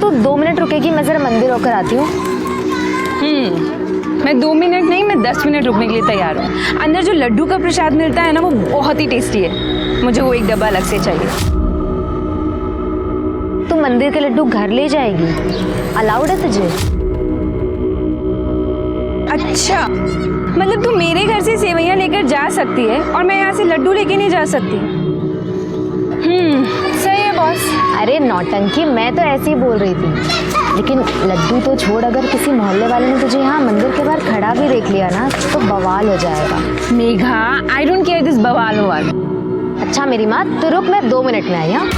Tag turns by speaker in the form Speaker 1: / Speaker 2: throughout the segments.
Speaker 1: तू 2 मिनट रुकेगी, मैं जरा मंदिर होकर आती हूँ।
Speaker 2: मैं 2 मिनट नहीं, मैं 10 मिनट रुकने के लिए तैयार हूँ। अंदर जो लड्डू का प्रसाद मिलता है ना, वो बहुत ही टेस्टी है। मुझे वो एक डब्बा अलग से चाहिए।
Speaker 1: तू मंदिर के लड्डू घर ले जाएगी? अलाउड है तुझे?
Speaker 2: अच्छा, मतलब तू मेरे घर से सेवैयां लेकर जा सकती है और मैं यहाँ से लड्डू लेके नहीं जा सकती? सही है बॉस।
Speaker 1: अरे नौटंकी, मैं तो ऐसे ही बोल रही थी। लेकिन लड्डू तो छोड़, अगर किसी मोहल्ले वाले ने तुझे यहाँ मंदिर के बाहर खड़ा भी देख लिया ना तो बवाल हो जाएगा।
Speaker 2: Megha, I don't care this बवाल ववाल।
Speaker 1: अच्छा मेरी माँ, तो रुक, मैं 2 मिनट में आई। हाँ,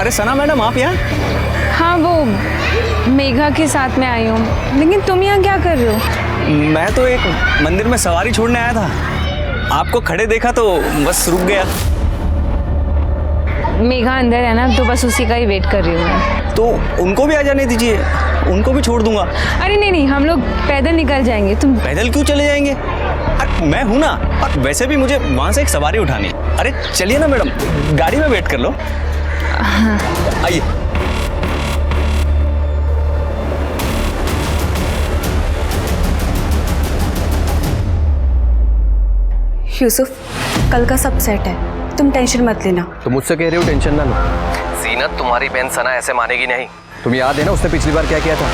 Speaker 3: अरे सना मैडम, आप यहाँ?
Speaker 2: हाँ, वो मेघा के साथ में आई हूँ। लेकिन तुम यहाँ क्या कर रहे हो?
Speaker 3: मैं तो एक मंदिर में सवारी छोड़ने आया था, आपको खड़े देखा तो बस रुक गया।
Speaker 2: मेघा अंदर है ना, तो बस उसी का ही वेट कर रही हूँ मैं।
Speaker 3: तो उनको भी आ जाने दीजिए, उनको भी छोड़ दूंगा।
Speaker 2: अरे नहीं नहीं, हम लोग पैदल निकल जाएंगे। तुम
Speaker 3: पैदल क्यों चले जाएंगे? अरे मैं हूं ना, और वैसे भी मुझे वहां से एक सवारी उठानी है। अरे चलिए ना मैडम, गाड़ी में वेट कर लो। आइए।
Speaker 4: यूसुफ, कल का सब सेट है, तुम टेंशन मत लेना।
Speaker 5: तो मुझसे कह रहे हो टेंशन ना लो।
Speaker 6: जीनत, तुम्हारी बहन सना ऐसे मानेगी नहीं।
Speaker 5: तुम याद है ना उसने पिछली बार क्या किया था?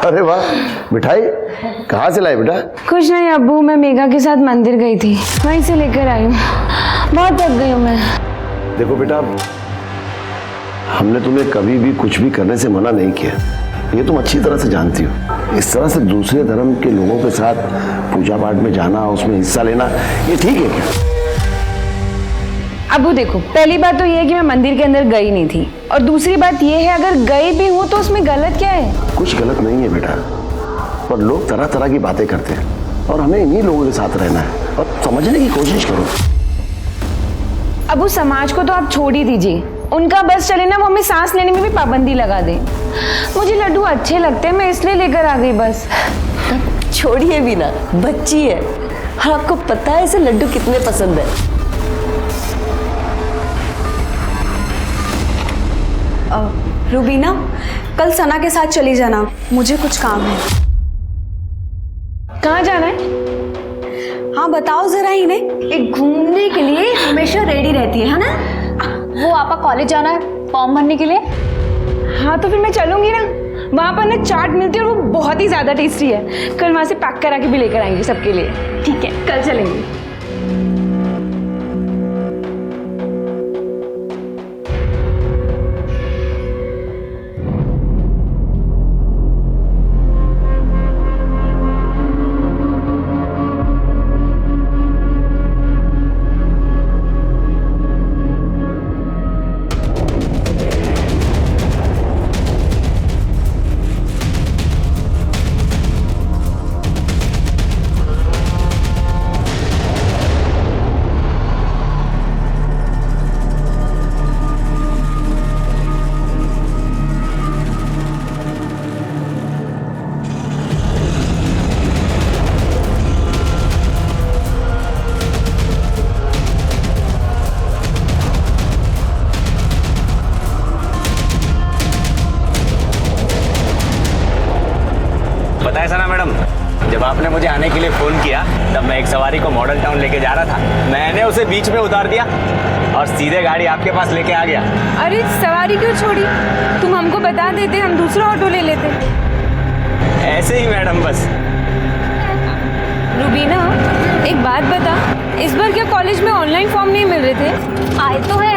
Speaker 7: अरे वाह, मिठाई कहाँ से लाए बेटा?
Speaker 2: कुछ नहीं अब्बू, मैं मेघा के साथ मंदिर गई थी, वहीं से लेकर आई हूँ। बहुत थक गई हूँ मैं।
Speaker 7: देखो बेटा, हमने तुम्हें कभी भी कुछ भी करने से मना नहीं किया, ये तुम अच्छी तरह से जानती हो। इस तरह से दूसरे धर्म के लोगों के साथ पूजा पाठ में जाना, उसमें हिस्सा लेना, ये ठीक है क्या?
Speaker 2: अब्बू देखो, पहली बात तो ये है कि मैं मंदिर के अंदर गई नहीं थी, और दूसरी बात ये है अगर गई भी हूँ तो उसमें गलत क्या है?
Speaker 7: कुछ गलत नहीं है बेटा, पर लोग तरह तरह की बातें करते हैं और हमें इन्हीं लोगों के साथ रहना है, और समझने की कोशिश करो।
Speaker 2: अब्बू समाज को तो आप छोड़ ही दीजिए, उनका बस चले ना वो हमें सांस लेने में भी पाबंदी लगा दे। मुझे लड्डू अच्छे लगते हैं, मैं इसलिए लेकर आ गई बस।
Speaker 8: छोड़िए भी ना, बच्ची है और आपको पता है इसे लड्डू कितने पसंद है।
Speaker 4: रूबीना, कल सना के साथ चली जाना, मुझे कुछ काम है।
Speaker 2: कहाँ जाना है?
Speaker 4: हाँ बताओ जरा इन्हें।
Speaker 1: एक घूमने के लिए हमेशा रेडी रहती है ना? वो आपा कॉलेज जाना है फॉर्म भरने के लिए।
Speaker 2: हाँ तो फिर मैं चलूंगी ना, वहाँ पर ना चाट मिलती है और वो बहुत ही ज्यादा टेस्टी है। कल वहाँ से पैक करा के भी लेकर आएंगे सबके लिए। ठीक है, कल चलेंगे।
Speaker 3: पता है सना मैडम, जब आपने मुझे आने के लिए फोन किया तब मैं एक सवारी को मॉडल टाउन लेके जा रहा था। मैंने उसे बीच में उतार दिया और सीधे गाड़ी आपके पास लेके आ गया।
Speaker 2: अरे सवारी क्यों छोड़ी? तुम हमको बता देते, हम दूसरा ऑटो ले लेते।
Speaker 3: ऐसे ही मैडम बस।
Speaker 2: रूबीना, एक बात बता, इस बार क्या कॉलेज में ऑनलाइन फॉर्म नहीं मिल रहे थे?
Speaker 1: आए तो है।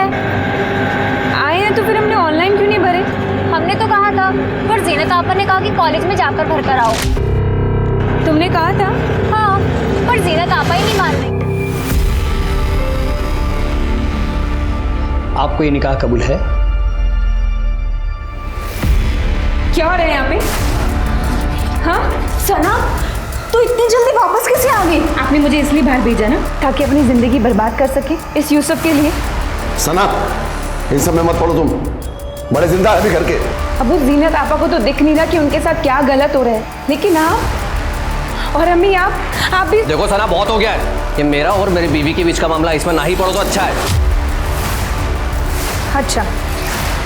Speaker 2: आए हैं तो फिर हमने ऑनलाइन क्यों नहीं भरे?
Speaker 1: हमने तो कहा था, पर जीनत आपा ने कहा कि कॉलेज में जाकर भर कर आओ।
Speaker 2: तुमने कहा था?
Speaker 1: हाँ, पर जीनत आपा ही नहीं मान रही।
Speaker 5: आपको ये निकाह कबूल है?
Speaker 2: क्या हो रहा है यहाँ पे? हाँ
Speaker 4: सना, तो इतनी जल्दी वापस कैसे आ गई?
Speaker 2: आपने मुझे इसलिए बाहर भेजा ना ताकि अपनी जिंदगी बर्बाद कर सके इस यूसुफ के लिए।
Speaker 7: सना, इन सब में मत पड़ो तुम, बड़े जिंदा है अभी घर के।
Speaker 2: अब उस जीनत आपा को तो दिख नहीं रहा कि उनके साथ क्या गलत हो रहा है, लेकिन आप और अम्मी आप भी।
Speaker 6: देखो सना, बहुत हो गया है। ये मेरा और मेरी बीवी के बीच का मामला, इसमें ना ही पड़ो तो अच्छा है।
Speaker 2: अच्छा,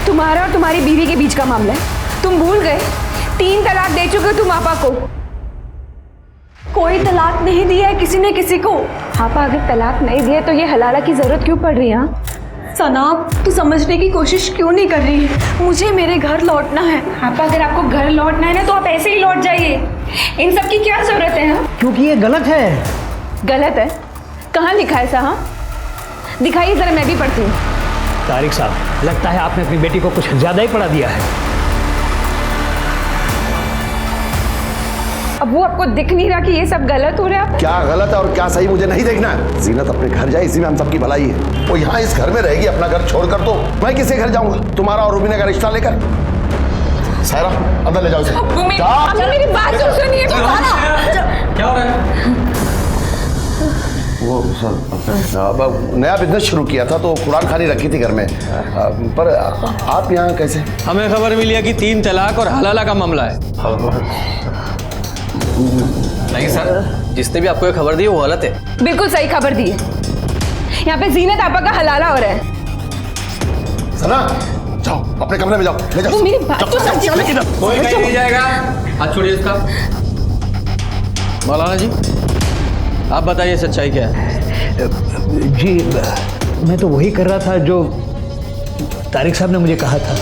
Speaker 2: तुम्हारा और तुम्हारी बीवी के बीच का मामला है? तुम भूल गए 3 तलाक दे चुके हो तुम आपा को।
Speaker 4: कोई तलाक नहीं दिया है किसी ने किसी को।
Speaker 2: आपा अगर तलाक नहीं दिए तो ये हलाला की जरूरत क्यों पड़ रही है?
Speaker 4: सना, तू समझने की कोशिश क्यों नहीं कर रही है? मुझे मेरे घर लौटना है।
Speaker 2: आपा अगर आपको घर लौटना है ना तो आप ऐसे ही लौट जाइए, इन सब की क्या जरूरत है? हाँ,
Speaker 9: क्योंकि ये गलत है।
Speaker 2: गलत है? कहाँ लिखा है साहब? दिखाइए जरा, मैं भी पढ़ती हूँ।
Speaker 9: तारिक साहब, लगता है आपने अपनी बेटी को कुछ ज्यादा ही पढ़ा दिया है।
Speaker 2: अब वो आपको दिख नहीं रहा कि ये सब गलत हो रहा है?
Speaker 7: क्या गलत है और क्या सही मुझे नहीं देखना है। जीनत अपने घर जाए, इसी में हम सबकी भलाई है। वो यहाँ इस घर में रहेगी, अपना घर छोड़कर तो मैं किसके घर जाऊंगा? तुम्हारा और रूबीना का रिश्ता लेकर। सायरा, अंदर ले जाओ इसे।
Speaker 2: मेरी बात तो सुनिए।
Speaker 6: क्या हो रहा है?
Speaker 7: वो सर, अब नया बिजनेस शुरू किया था तो कुरान खानी रखी थी घर में। पर आप यहाँ कैसे?
Speaker 6: हमें खबर मिली है कि 3 तलाक और हलाला का मामला है। नहीं सर, जिसने भी आपको ये खबर दी वो गलत है।
Speaker 2: बिल्कुल सही खबर दी है। यहाँ पे जीनत आपा का हलाला हो रहा है।
Speaker 7: सना, जाओ अपने कमरे में जाओ, ले जाओ।
Speaker 2: मेरी बात तो समझिए।
Speaker 6: कोई कहीं नहीं जाएगा। हाथ छोड़िए इसका। मौलाना जी, आप बताइए सच्चाई क्या है?
Speaker 9: जी, मैं तो वही कर रहा था जो तारिक साहब ने मुझे कहा था।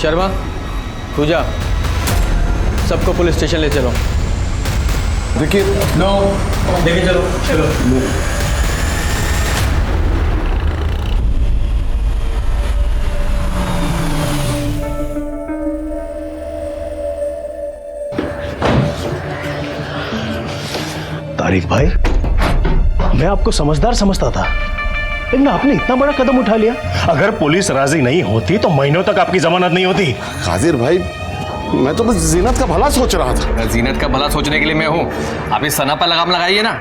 Speaker 6: शर्मा, पूजा, सबको पुलिस स्टेशन ले चलो।
Speaker 7: देखिए,
Speaker 6: नो, लेके चलो। चलो।
Speaker 9: तारिक भाई, मैं आपको समझदार समझता था, लेकिन आपने इतना बड़ा कदम उठा लिया।
Speaker 10: अगर पुलिस राजी नहीं होती तो महीनों तक आपकी जमानत नहीं होती।
Speaker 7: कादिर भाई, मैं तो बस जीनत का भला सोच रहा था।
Speaker 6: जीनत का भला सोचने के लिए मैं हूँ। आप इस सना पर लगाम लगाइए ना।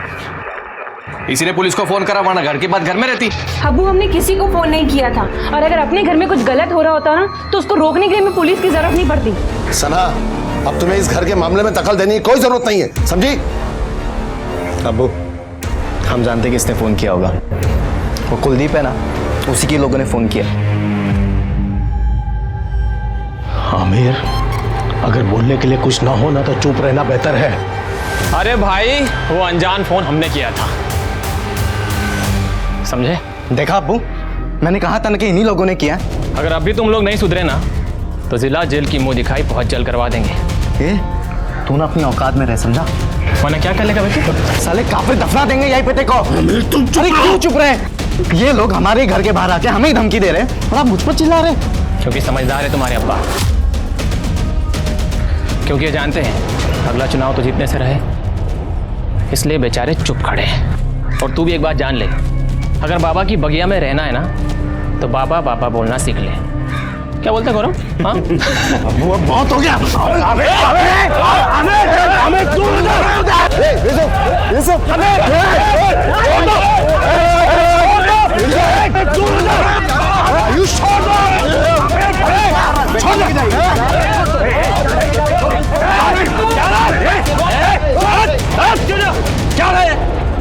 Speaker 6: इसी ने पुलिस को फोन करा, वरना घर के बाद घर में रहती।
Speaker 2: अबू, हमने किसी को फोन नहीं किया था, और अगर अपने घर में कुछ गलत हो रहा होता ना तो उसको रोकने के लिए हमें पुलिस की जरूरत नहीं पड़ती।
Speaker 7: सना, अब तुम्हें इस घर के मामले में दखल देने की कोई जरूरत नहीं है, समझी?
Speaker 5: अब्बू, हम जानते किसने फोन किया होगा। वो कुलदीप है ना, उसी के लोगों ने फोन किया।
Speaker 10: आमिर, अगर बोलने के लिए कुछ ना हो ना तो चुप रहना बेहतर है।
Speaker 11: अरे भाई, वो अनजान फोन हमने किया था, समझे?
Speaker 5: देखा अब्बू, मैंने कहा था ना कि इन्हीं लोगों ने किया।
Speaker 11: अगर अभी तुम लोग नहीं सुधरे ना तो जिला जेल की मुंह दिखाई बहुत जल्द करवा देंगे।
Speaker 5: तू ना अपनी औकात में रह, समझा?
Speaker 11: वरना क्या कर लेगा बेटे?
Speaker 5: साले काफिर दफना देंगे यही पे को। तुम चुप रहे। ये लोग हमारे घर के बाहर आके हमें ही धमकी दे रहे हैं और आप मुझ पर चिल्ला रहे।
Speaker 11: क्योंकि समझदार है तुम्हारे अब्बा, क्योंकि ये जानते हैं अगला चुनाव तो जीतने से रहे, इसलिए बेचारे चुप खड़े हैं। और तू भी एक बात जान ले, अगर बाबा की बगिया में रहना है ना तो बाबा बाबा बोलना सीख ले। क्या बोलते गौरव? हाँ,
Speaker 10: बहुत हो गया।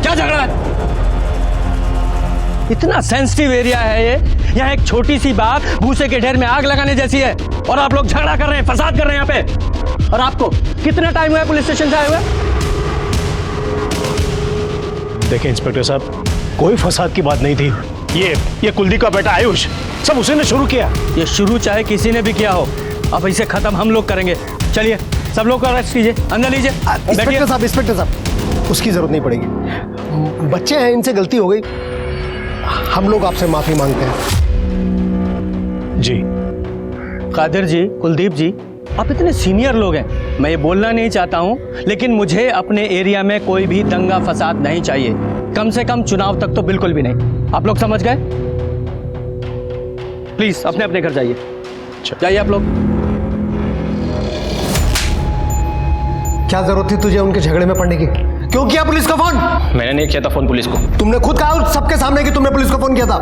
Speaker 11: क्या झगड़ा है? इतना सेंसिटिव एरिया है ये, यहाँ एक छोटी सी बात भूसे के ढेर में आग लगाने जैसी है, और आप लोग झगड़ा कर रहे हैं, फसाद कर रहे हैं यहाँ पे। और आपको कितना टाइम हुआ है पुलिस स्टेशन से आए हुए?
Speaker 10: देखिए इंस्पेक्टर साहब, कोई फसाद की बात नहीं थी। ये कुलदीप का बेटा आयुष, सब उसी ने शुरू किया।
Speaker 11: ये शुरू चाहे किसी ने भी किया हो, अब इसे खत्म हम लोग करेंगे। चलिए सब लोग को अरेस्ट कीजिए, अंदर लीजिए।
Speaker 9: इंस्पेक्टर साहब, उसकी जरूरत नहीं पड़ेगी। बच्चे हैं, इनसे गलती हो गई, हम लोग आपसे माफी मांगते हैं।
Speaker 10: जी
Speaker 11: कादिर जी, कुलदीप जी, आप इतने सीनियर लोग हैं, मैं ये बोलना नहीं चाहता हूं, लेकिन मुझे अपने एरिया में कोई भी दंगा फसाद नहीं चाहिए, कम से कम चुनाव तक तो बिल्कुल भी नहीं। आप लोग समझ गए? प्लीज अपने अपने घर जाइए, जाइए आप लोग।
Speaker 9: क्या जरूरत थी तुझे उनके झगड़े में पड़ने की? क्यों किया पुलिस को फोन?
Speaker 11: मैंने नहीं किया था फोन पुलिस को।
Speaker 9: तुमने खुद कहा सबके सामने कि तुमने पुलिस को फोन किया था।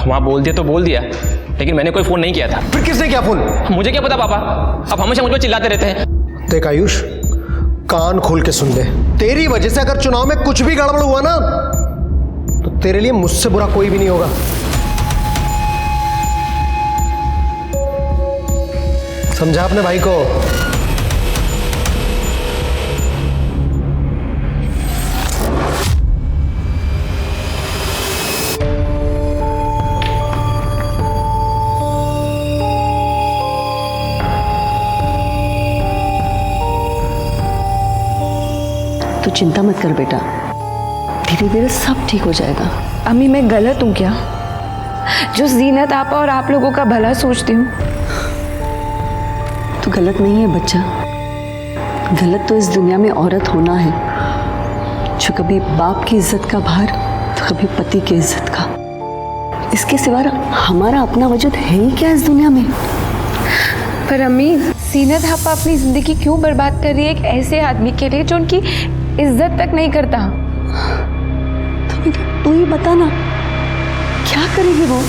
Speaker 11: वहाँ बोल दिया तो बोल दिया, लेकिन मैंने कोई फोन नहीं किया था।
Speaker 9: फिर किसने किया फोन?
Speaker 11: मुझे क्या पता पापा, अब हमेशा मुझ पर चिल्लाते रहते हैं।
Speaker 9: देख आयुष, कान खोल के सुन ले। तेरी वजह से अगर चुनाव में कुछ भी गड़बड़ हुआ ना तो तेरे लिए मुझसे बुरा कोई भी नहीं होगा। समझा अपने भाई को?
Speaker 8: तो चिंता मत कर बेटा, धीरे धीरे सब ठीक हो जाएगा।
Speaker 2: अम्मी मैं गलत हूँ क्या, जो जीनत आपा और आप लोगों का भला सोचती हूँ?
Speaker 8: तू गलत नहीं है बच्चा। गलत तो इस दुनिया में औरत होना है, जो कभी बाप की इज्जत का भार तो कभी पति की इज्जत का। इसके सिवा हमारा अपना वजूद है ही क्या इस दुनिया में?
Speaker 2: पर अम्मी, जीनत आपा अपनी जिंदगी क्यों बर्बाद कर रही है एक ऐसे आदमी के लिए जो उनकी इज्जत तक नहीं करता?
Speaker 8: तो बेटा तू ही बता ना, क्या करेगी वो?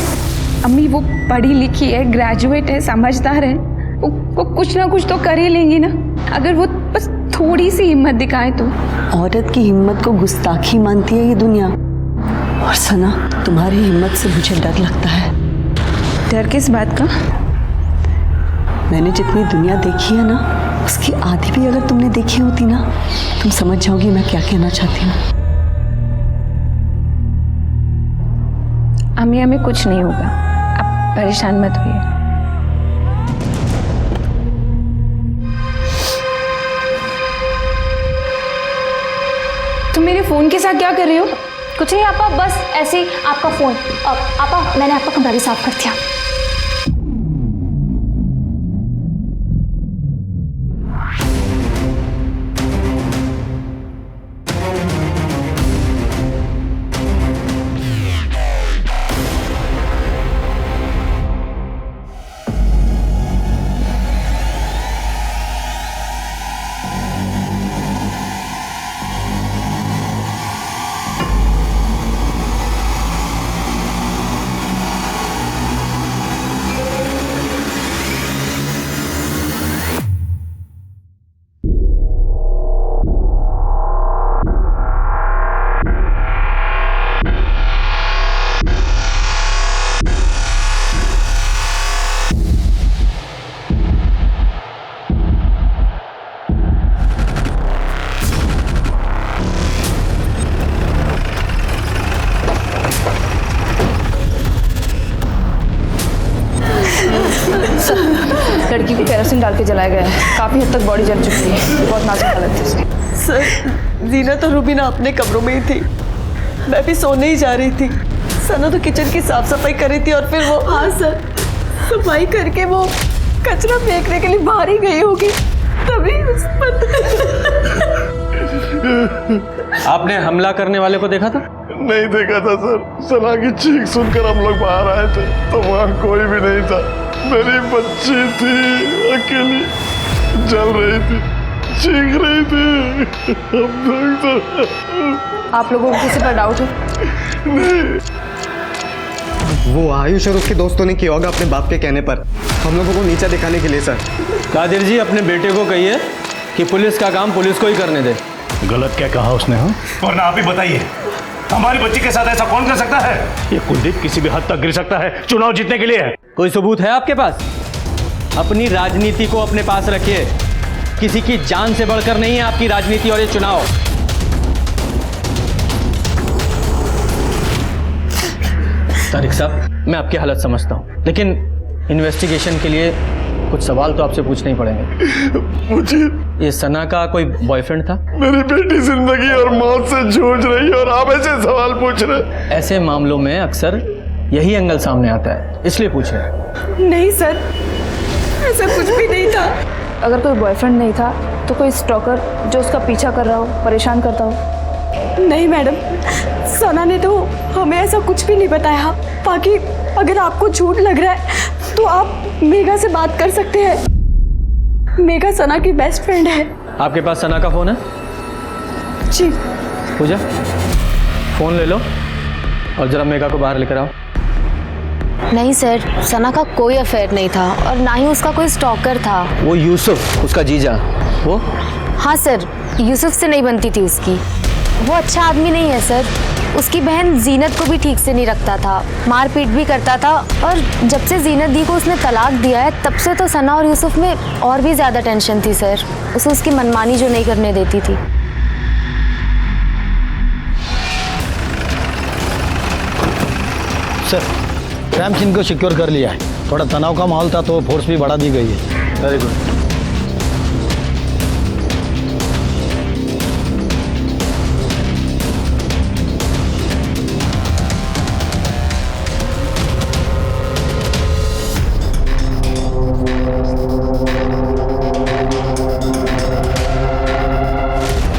Speaker 2: अम्मी वो पढ़ी लिखी है, ग्रेजुएट है, समझदार है, वो कुछ ना कुछ तो कर ही लेंगी ना, अगर वो बस थोड़ी सी हिम्मत दिखाए तो।
Speaker 8: औरत की हिम्मत को गुस्ताखी मानती है ये दुनिया। और सना, तुम्हारी हिम्मत से मुझे डर लगता है।
Speaker 2: डर किस बात का?
Speaker 8: मैंने जितनी दुनिया देखी है ना, उसकी आधी भी अगर तुमने देखी होती ना, तुम समझ जाओगी मैं क्या कहना चाहती हूँ।
Speaker 2: अम्मी हमें कुछ नहीं होगा, आप परेशान मत होइए। तुम मेरे फोन के साथ क्या कर रही हो?
Speaker 1: कुछ नहीं आपा, बस ऐसे ही आपका फोन। आपा मैंने आपका कमरा भी साफ कर दिया।
Speaker 2: लड़की को केरोसिन डाल के जलाया गया है, काफी हद तक बॉडी जल चुकी है, बहुत नाजुक हालत है उसकी।
Speaker 8: सर, जीना तो रूबीना अपने कमरों में ही थी, मैं भी सोने ही जा रही थी। सना तो किचन की साफ सफाई कर रही थी और फिर वो। हाँ सर, सफाई करके वो कचरा फेंकने के लिए बाहर ही गई होगी, तभी उस पर।
Speaker 11: आपने हमला करने वाले को देखा था?
Speaker 7: नहीं देखा था सर। सना की चीख सुनकर हम लोग बाहर आए थे तो वहाँ कोई भी नहीं था। मेरी बच्ची थी, अकेली जल रही थी, चीख रही थी। हम लोग तो।
Speaker 2: आप लोगों को किसी पर डाउट है?
Speaker 7: नहीं,
Speaker 5: वो आयुष और उसके दोस्तों ने किया होगा अपने बाप के कहने पर, हम लोगों को नीचा दिखाने के लिए। सर
Speaker 11: कादिर जी, अपने बेटे को कहिए कि पुलिस का काम पुलिस को ही करने दे।
Speaker 10: गलत क्या कहा उसने? हाँ,
Speaker 12: वरना आप ही बताइए, हमारी बच्ची के साथ ऐसा कौन कर सकता है?
Speaker 10: ये कुलदीप किसी भी हद तक गिर सकता है, चुनाव जीतने के लिए है।
Speaker 11: कोई सबूत है आपके पास? अपनी राजनीति को अपने पास रखिए, किसी की जान से बढ़कर नहीं है आपकी राजनीति और ये चुनाव। तारिक साहब, मैं आपकी हालत समझता हूं, लेकिन इन्वेस्टिगेशन के लिए कुछ सवाल तो आपसे पूछने ही पड़ेंगे।
Speaker 7: मुझे
Speaker 11: ये सना का कोई बॉयफ्रेंड था?
Speaker 7: मेरी बेटी जिंदगी और मौत से जूझ रही है और आप ऐसे सवाल पूछ रहे?
Speaker 11: ऐसे मामलों में अक्सर यही एंगल सामने आता है, इसलिए पूछ रहे।
Speaker 2: नहीं सर, ऐसा कुछ भी नहीं था। अगर कोई बॉयफ्रेंड नहीं था तो कोई स्टॉकर जो उसका पीछा कर रहा हो, परेशान करता हो?
Speaker 4: नहीं मैडम, सना ने तो हमें ऐसा कुछ भी नहीं बताया। बाकी अगर आपको झूठ लग रहा है तो आप मेघा से बात कर सकते हैं। मेघा सना की बेस्ट फ्रेंड है।
Speaker 11: आपके पास सना का फ़ोन है?
Speaker 8: जी।
Speaker 11: पूजा, फ़ोन ले लो और ज़रा मेघा को बाहर लेकर आओ।
Speaker 1: नहीं सर, सना का कोई अफेयर नहीं था और ना ही उसका कोई स्टॉकर था।
Speaker 5: वो यूसुफ, उसका जीजा, वो?
Speaker 1: हाँ सर, यूसुफ से नहीं बनती थी उसकी। वो अच्छा आदमी नहीं है सर। उसकी बहन जीनत को भी ठीक से नहीं रखता था, मारपीट भी करता था। और जब से जीनत दी को उसने तलाक दिया है तब से तो सना और यूसुफ में और भी ज़्यादा टेंशन थी सर। उसे उसकी मनमानी जो नहीं करने देती थी।
Speaker 13: सर, राम सिंह को सिक्योर कर लिया है। थोड़ा तनाव का माहौल था तो फोर्स भी बढ़ा दी गई है। Very good.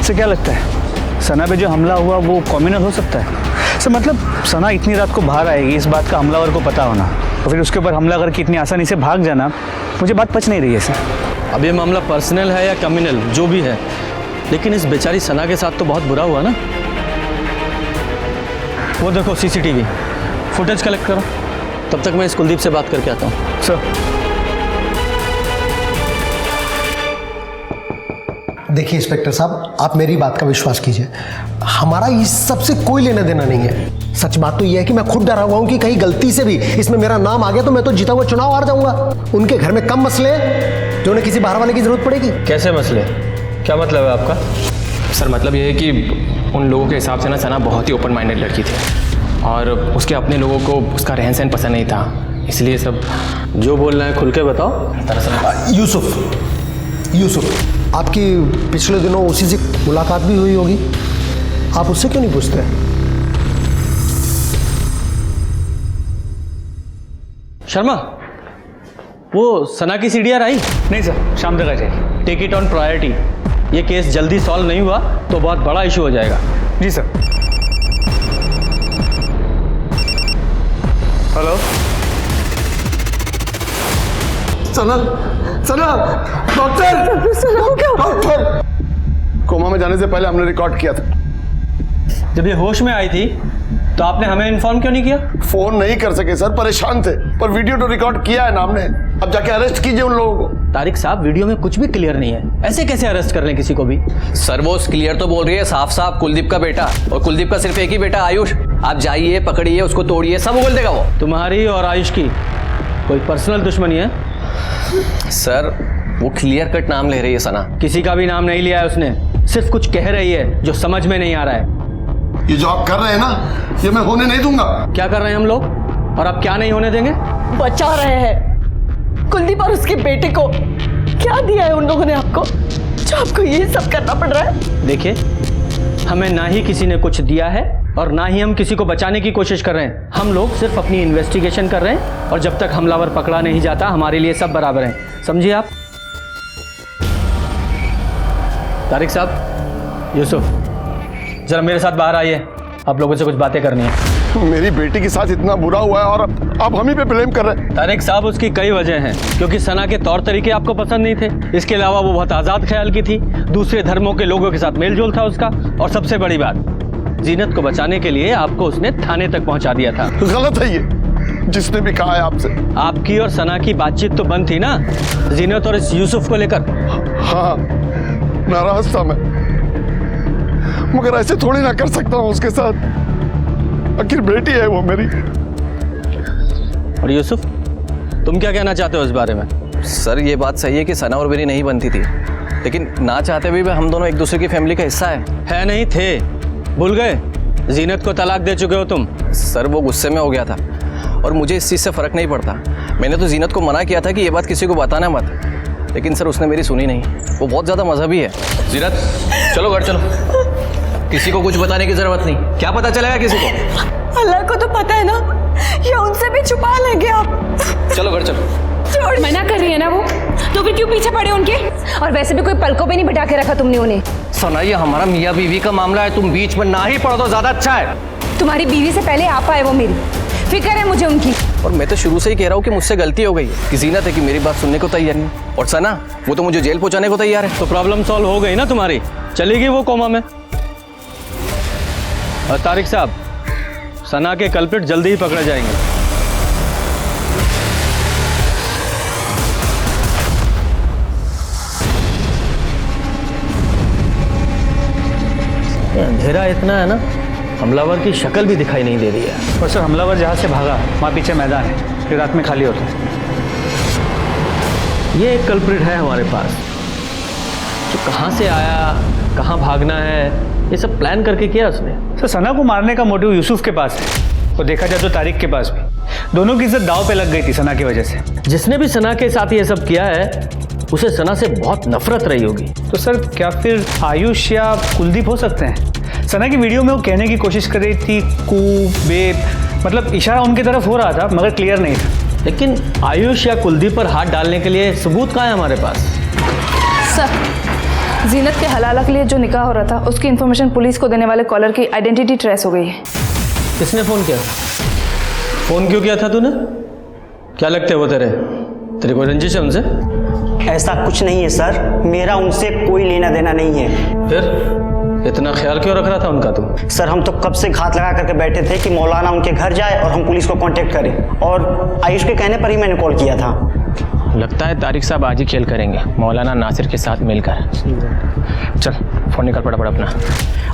Speaker 14: से क्या लगता है सना पे जो हमला हुआ वो कॉम्युनल हो सकता है? सर मतलब सना इतनी रात को बाहर आएगी, इस बात का हमलावर को पता होना और फिर उसके ऊपर हमला करके इतनी आसानी से भाग जाना, मुझे बात पच नहीं रही है सर।
Speaker 11: अब ये मामला पर्सनल है या कम्युनल जो भी है, लेकिन इस बेचारी सना के साथ तो बहुत बुरा हुआ ना। वो देखो CCTV फुटेज कलेक्ट करो, तब तक मैं इस कुलदीप से बात करके आता हूँ।
Speaker 14: सर
Speaker 9: देखिए इंस्पेक्टर साहब, आप मेरी बात का विश्वास कीजिए, हमारा इस सब से कोई लेना देना नहीं है। सच बात तो यह है कि मैं खुद डरा हुआ हूं कि कहीं गलती से भी इसमें मेरा नाम आ गया तो मैं तो जीता हुआ चुनाव हार जाऊंगा। उनके घर में कम मसले हैं जो उन्हें किसी बाहर वाले की जरूरत पड़ेगी।
Speaker 11: कैसे मसले? क्या मतलब है आपका?
Speaker 15: सर मतलब ये है कि उन लोगों के हिसाब से ना सना बहुत ही ओपन माइंडेड लड़की थी और उसके अपने लोगों को उसका रहन सहन पसंद नहीं था, इसलिए सब।
Speaker 11: जो बोलना है खुल के बताओ।
Speaker 15: दरअसल
Speaker 9: यूसुफ, आपकी पिछले दिनों उसी से मुलाकात भी हुई होगी, आप उससे क्यों नहीं पूछते?
Speaker 11: शर्मा, वो सना की CDR आई?
Speaker 14: नहीं सर, शाम तक आ जाएगी।
Speaker 11: Take it on priority. ये केस जल्दी सॉल्व नहीं हुआ तो बहुत बड़ा इशू हो जाएगा।
Speaker 14: जी sir. Hello
Speaker 7: Sana, Sana, doctor,
Speaker 8: Sana हो क्या?
Speaker 7: डॉक्टर, कोमा में जाने से पहले हमने रिकॉर्ड किया था।
Speaker 11: जब ये होश में आई थी तो आपने हमें इन्फॉर्म क्यों नहीं किया?
Speaker 7: फोन नहीं कर सके सर, परेशान थे, पर वीडियो तो रिकॉर्ड किया है ना हमने। अब जाके अरेस्ट कीजिए उन लोगों को।
Speaker 11: तारिक साहब, वीडियो में कुछ भी क्लियर नहीं है, ऐसे कैसे अरेस्ट कर लें किसी को भी?
Speaker 6: सर वो क्लियर तो बोल रही है साफ साफ कुलदीप का बेटा, और कुलदीप का सिर्फ एक ही बेटा आयुष। आप जाइए, पकड़िए उसको, तोड़िए, सब उगल देगा वो।
Speaker 11: तुम्हारी और आयुष की कोई पर्सनल दुश्मनी है?
Speaker 6: सर वो क्लियर कट नाम ले रही है सना।
Speaker 11: किसी का भी नाम नहीं लिया है उसने, सिर्फ कुछ कह रही है जो समझ में नहीं आ रहा है।
Speaker 7: ये जो आप कर रहे हैं ना, ये मैं होने नहीं दूंगा।
Speaker 11: क्या कर रहे हैं हम लोग और आप क्या नहीं होने देंगे?
Speaker 8: बचा रहे हैं कुलदीप और उसके बेटे को। क्या दिया है उन लोगों ने आपको जो आपको ये सब करना पड़ रहा है?
Speaker 11: देखिए, हमें ना ही किसी ने कुछ दिया है और ना ही हम किसी को बचाने की कोशिश कर रहे हैं। हम लोग सिर्फ अपनी इन्वेस्टिगेशन कर रहे हैं और जब तक हमलावर पकड़ा नहीं जाता हमारे लिए सब बराबर हैं, समझिए आप। तारिक साहब, यूसुफ, जरा मेरे साथ बाहर आइए, आप लोगों से कुछ बातें करनी है।
Speaker 7: मेरी बेटी के साथ इतना बुरा हुआ है और आप हम ही पे ब्लेम कर रहे हैं।
Speaker 11: तारिक साहब, उसकी कई वजह हैं, क्योंकि सना के तौर तरीके आपको पसंद नहीं थे। इसके अलावा वो बहुत आज़ाद ख्याल की थी, दूसरे धर्मों के लोगों के साथ मेल जोल था उसका, और सबसे बड़ी बात, जीनत को बचाने के लिए आपको उसने थाने तक पहुंचा दिया था।
Speaker 7: गलत है ये, जिसने भी कहा है आपसे।
Speaker 11: आपकी और सना की बातचीत तो बंद थी ना, जीनत और इस यूसुफ को लेकर।
Speaker 7: हाँ, नाराज था मैं, मगर ऐसे थोड़ी ना कर सकता हूँ उसके साथ। आखिर बेटी है वो मेरी।
Speaker 11: और यूसुफ, तुम क्या कहना चाहते हो इस बारे में?
Speaker 6: सर ये बात सही है कि सना और मेरी नहीं बनती थी, लेकिन ना चाहते भी हम दोनों एक दूसरे की फैमिली का हिस्सा है
Speaker 11: नहीं थे? भूल गए? जीनत को तलाक दे चुके हो तुम।
Speaker 6: सर वो गुस्से में हो गया था और मुझे इस चीज़ से फ़र्क नहीं पड़ता। मैंने तो जीनत को मना किया था कि ये बात किसी को बताना मत, लेकिन सर उसने मेरी सुनी नहीं। वो बहुत ज़्यादा मजहबी है।
Speaker 15: जीनत चलो घर चलो, किसी को कुछ बताने की जरूरत नहीं। क्या पता चलेगा किसी को?
Speaker 8: अल्लाह को तो पता है ना, या उनसे भी छुपा लेंगे आप।
Speaker 15: चलो घर चलो।
Speaker 2: मना कर रही है ना वो, तो फिर क्यों पीछे पड़े उनके? और वैसे भी कोई पलकों पे नहीं बिठा के रखा तुमने उन्हें।
Speaker 6: सना ये हमारा मियाँ बीवी का मामला है, तुम बीच में ना ही पड़ो तो ज़्यादा अच्छा है।
Speaker 2: तुम्हारी बीवी से पहले आप आए वो मेरी, फिक्र है मुझे उनकी।
Speaker 6: और मैं तो शुरू से ही कह रहा हूँ कि मुझसे गलती हो गई है कि जीनत है कि मेरी बात सुनने को तैयार नहीं। और सना, वो तो मुझे जेल पहुंचाने को तैयार है।
Speaker 14: तो प्रॉब्लम सॉल्व हो गई ना तुम्हारी, चलेगी वो कोमा में। और तारिक साहब, सना के कल्प्रिट जल्दी ही पकड़े जाएंगे।
Speaker 6: अंधेरा इतना है ना, हमलावर की शक्ल भी दिखाई नहीं दे रही है।
Speaker 14: और सर, हमलावर जहाँ से भागा वहाँ पीछे मैदान है, फिर रात में खाली होता है।
Speaker 6: ये एक कल्प्रिट है हमारे पास, जो कहाँ से आया, कहाँ भागना है, ये सब प्लान करके किया उसने।
Speaker 14: सर, सना को मारने का मोटिव यूसुफ के पास है, और देखा जाए तो तारिक के पास भी। दोनों की इज्जत दांव पे लग गई थी सना की वजह से।
Speaker 6: जिसने भी सना के साथ ये सब किया है, उसे सना से बहुत नफरत रही होगी।
Speaker 14: तो सर, क्या फिर आयुष या कुलदीप हो सकते हैं? सना की वीडियो में वो कहने की कोशिश कर रही थी कू बेब, मतलब इशारा उनकी तरफ हो रहा था मगर क्लियर नहीं था।
Speaker 6: लेकिन आयुष या कुलदीप पर हाथ डालने के लिए सबूत कहाँ है हमारे पास?
Speaker 2: सर, जीनत के हलाला के लिए जो निकाह हो रहा था उसकी इन्फॉर्मेशन पुलिस को देने वाले कॉलर की आइडेंटिटी ट्रेस हो गई है।
Speaker 6: किसने फ़ोन किया?
Speaker 14: फ़ोन क्यों किया था तूने? क्या लगते हैं वो तेरे कोई रंजिश है उनसे?
Speaker 16: ऐसा कुछ नहीं है सर, मेरा उनसे कोई लेना देना नहीं है।
Speaker 14: फिर इतना ख्याल क्यों रख रहा था उनका तू?
Speaker 16: सर, हम तो कब से घात लगा करके बैठे थे कि मौलाना उनके घर जाए और हम पुलिस को कांटेक्ट करें, और आयुष के कहने पर ही मैंने कॉल किया था।
Speaker 11: लगता है तारिक साहब आज ही खेल करेंगे मौलाना नासिर के साथ मिलकर। चल फ़ोन निकाल फटाफट अपना।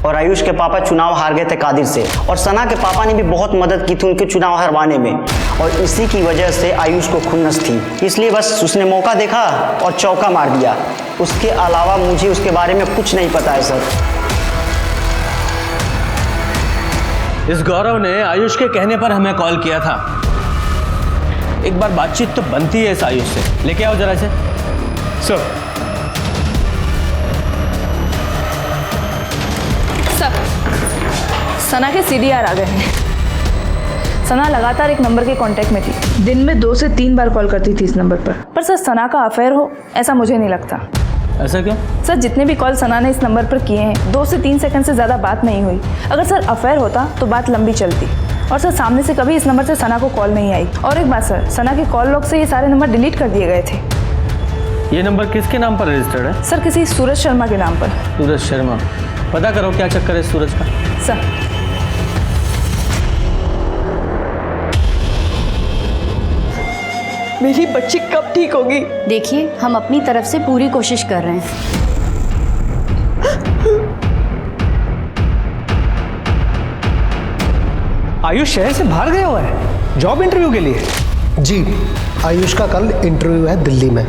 Speaker 16: और आयुष के पापा चुनाव हार गए थे कादिर से, और सना के पापा ने भी बहुत मदद की थी उनके चुनाव हरवाने में, और इसी की वजह से आयुष को खुन्नस थी, इसलिए बस उसने मौका देखा और चौका मार दिया। उसके अलावा मुझे उसके बारे में कुछ नहीं पता है सर।
Speaker 6: इस गौरव ने आयुष के कहने पर हमें कॉल किया था। एक बार बातचीत तो बनती है इस आयुष से। लेके आओ जरा से।
Speaker 14: सर,
Speaker 2: सना के सीडीआर आ गए हैं। सना लगातार एक नंबर के कांटेक्ट में थी, दिन में 2 से 3 बार कॉल करती थी इस नंबर पर सर सना का अफेयर हो ऐसा मुझे नहीं लगता।
Speaker 6: ऐसा क्यों?
Speaker 2: सर, जितने भी कॉल सना ने इस नंबर पर किए हैं 2 से 3 सेकंड से ज़्यादा बात नहीं हुई। अगर सर अफेयर होता तो बात लंबी चलती, और सर सामने से कभी इस नंबर से सना को कॉल नहीं आई। और एक बात सर, सना के कॉल लॉग से ये सारे नंबर डिलीट कर दिए गए थे।
Speaker 6: ये नंबर किसके नाम पर रजिस्टर्ड है?
Speaker 2: सर, किसी सूरज शर्मा के नाम पर।
Speaker 6: सूरज शर्मा? पता करो क्या चक्कर है सूरज का।
Speaker 2: सर,
Speaker 8: मेरी बच्ची कब ठीक होगी?
Speaker 1: देखिए, हम अपनी तरफ से पूरी कोशिश कर रहे हैं।
Speaker 14: आयुष शहर से बाहर गया हुआ है जॉब इंटरव्यू के लिए?
Speaker 9: जी, आयुष का कल इंटरव्यू है दिल्ली में।